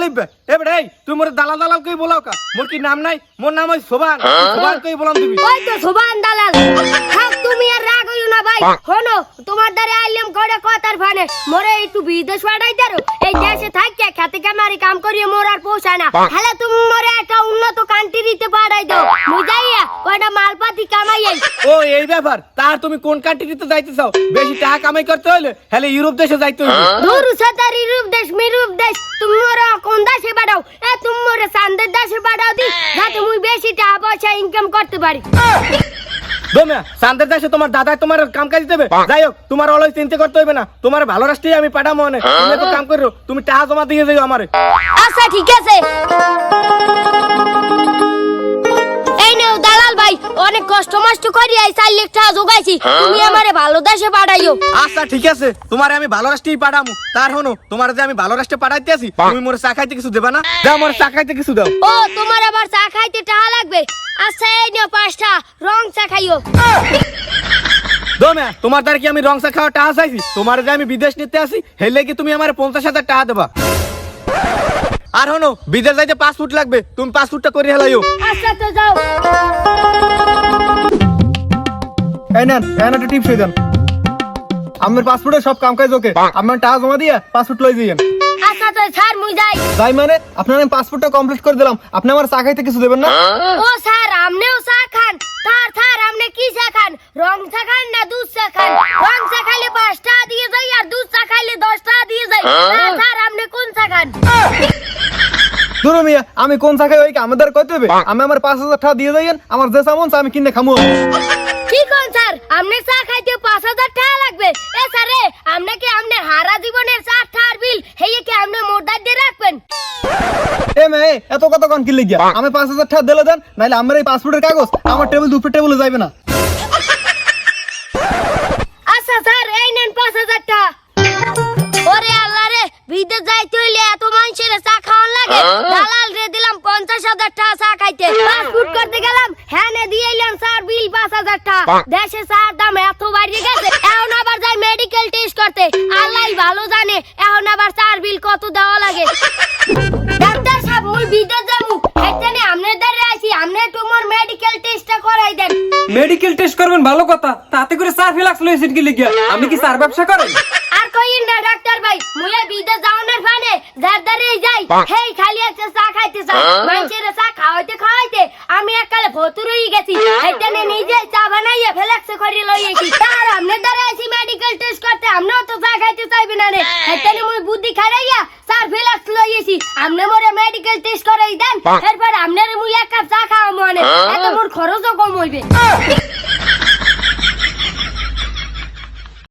লিখবে এ বেটাই তুই মোরে দালাল দালাল কই বলাও কা মোর কি নাম নাই মোর নাম হই সোবান সোবান কই বলাম দিবি ওই তো সোবান দালাল থাক তুমি আর রাগ হইও না ভাই শোনো তোমার দ্বারে আইলাম করে কথার ফানে মোরে একটু বিদেশ পাঠাই দাও এই দেশে থাকিয়া খেতে কামারি কাম করিয়ে মোর আর পোষায় না তাহলে তুমি মোরে একটা উন্নত কান্ট্রিতে পাঠাই দাও মুই যাইয়া কয়টা মালপাতি কামাই আই ও এই ব্যাপার তার তুমি কোন কান্ট্রিতে যাইতে চাও বেশি টাকা কামাই করতে হলে হলে ইউরোপ দেশে যাইতে হবে দূর সাতার ইউরোপ দেশ মিরুপ দেশ তুমি মোরে কোন দেশে পাঠাও এ তুমি মোরে সান্দের দেশে পাঠাও দি যাতে মুই বেশি টাকা পয়সা ইনকাম করতে পারি দোমিয়া সান্দের দেশে তোমার দাদা তোমার কাম কাজ দেবে যাই হোক তোমার অলয় চিন্তা করতে হইবে না তোমার ভালো রাষ্ট্রেই আমি পাঠাবো মনে তুমি তো কাম করো তুমি টাকা জমা দিয়ে যাও আমারে আচ্ছা ঠিক আছে এই নাও দালাল ভাই অনেক কষ্ট মষ্ট করি আই 4 লাখ টাকা জোগাইছি তুমি আমারে ভালো দেশে পাঠাইও আচ্ছা ঠিক আছে তোমারে আমি ভালো রাষ্ট্রেই পাঠামু তার হনো তোমার যে আমি ভালো রাষ্ট্রে পাঠাইতে আসি তুমি মোরে চা খাইতে কিছু দেবা না দাও মোরে চা খাইতে কিছু দাও ও তোমার আবার চা খাইতে টাকা লাগবে আচ্ছা এই নাও 5টা রং চা খাইও দোমিয়া তোমার দ্বারা কি আমি রং চা খাওয়া টাকা চাইছি তোমার যে আমি বিদেশ নিতে আসি হেলে কি তুমি আমারে 50,000 টাকা দেবা আর হনো বিদেশ যাইতে পাসপোর্ট লাগবে তুমি পাসপোর্টটা করে হেলাইও আচ্ছা তো যাও এই নেন একটা টিপস দেন আমার পাসপোর্টে সব কাম কাজ ওকে আমার টাকা জমা দিয়া পাসপোর্ট লই যাইয়েন আচ্ছা তো স্যার মুই যাই যাই মানে আপনার আমি পাসপোর্টটা কমপ্লিট করে দিলাম আপনি আমার চা খাইতে কিছু দেবেন না ও স্যার আমনেও চা খান স্যার আমনে কি চা খান রং চা খান না দুধ চা খান রং চা খাইলে 5 টাকা দিয়ে যাই আর দুধ চা খাইলে 10 টাকা দিয়ে যাই স্যার আমনে কোন চা খান দুরু মিয়া আমি কোন চা খাই ওই কি আমাদের কইতে হবে আমি আমার 5,000 টাকা দিয়ে যাইয়েন আমার যে সামন আমি কিনে খামু কি কোন স্যার আমনে চা খাইতে 5,000 টাকা লাগবে এ স্যার রে আমনে কি আমনে হারা জীবনের 4 টাকার বিল হেয়ে কি আমনে মোড়দার দিয়ে রাখবেন এ মে এত কথা কোন কি লাগিয়া আমি 5,000 টাকা দিলে দেন নাইলে আমার এই পাসপোর্টের কাগজ আমার টেবিল দুপুর টেবিলে যাইবে না আচ্ছা স্যার এই নেন 5,000 টাকা ওরে আল্লাহ রে বিদেশ যাইতে হইলে এত মানুষের চা খাওয়ান লাগে দালাল রে দিলাম 50,000 টাকা চা খাইতে পাসপোর্ট করতে গেলাম হ্যাঁ নে দিয়ে এলাম স্যার বিল 5,000 টাকা দেশে চার দাম এত বাড়িয়ে গেছে এখন আবার যাই মেডিকেল টেস্ট করতে আল্লাহই ভালো জানে এখন আবার চার বিল কত দেওয়া লাগে ডাক্তার সাহেব মুই বিদেশ যামু এখানে আমনের দ্বারে আইছি আমনে তোমার মেডিকেল টেস্টটা করাই দেন মেডিকেল টেস্ট করবেন ভালো কথা তাতে করে 4 লাখ লইছেন কি লিখিয়া আমি কি সার ব্যবসা করেন আর কইন না ডাক্তার ভাই মুই বিদেশ যাওয়ার ফানে যার দ্বারে যাই হেই খালি একটা চা খাইতে চাই মানুষের চা খাওয়াইতে আমি এককালে ভতুর হয়ে গেছি এখানে নিজে চা বানাইয়া ফেলাক্সে করে লইয়েছি তার আমনের দ্বারে আইছি মেডিকেল টেস্ট করতে আমনেও তো চা খাইতে চাইবে না রে এখানে মুই বুদ্ধি খারাইয়া স্যার ফেলাক্স লইয়েছি আমনে মোরে মেডিকেল টেস্ট করাই দেন এরপর আমনের মুই এক কাপ চা খাওয়া মনে এত মোর খরচও কম হইবে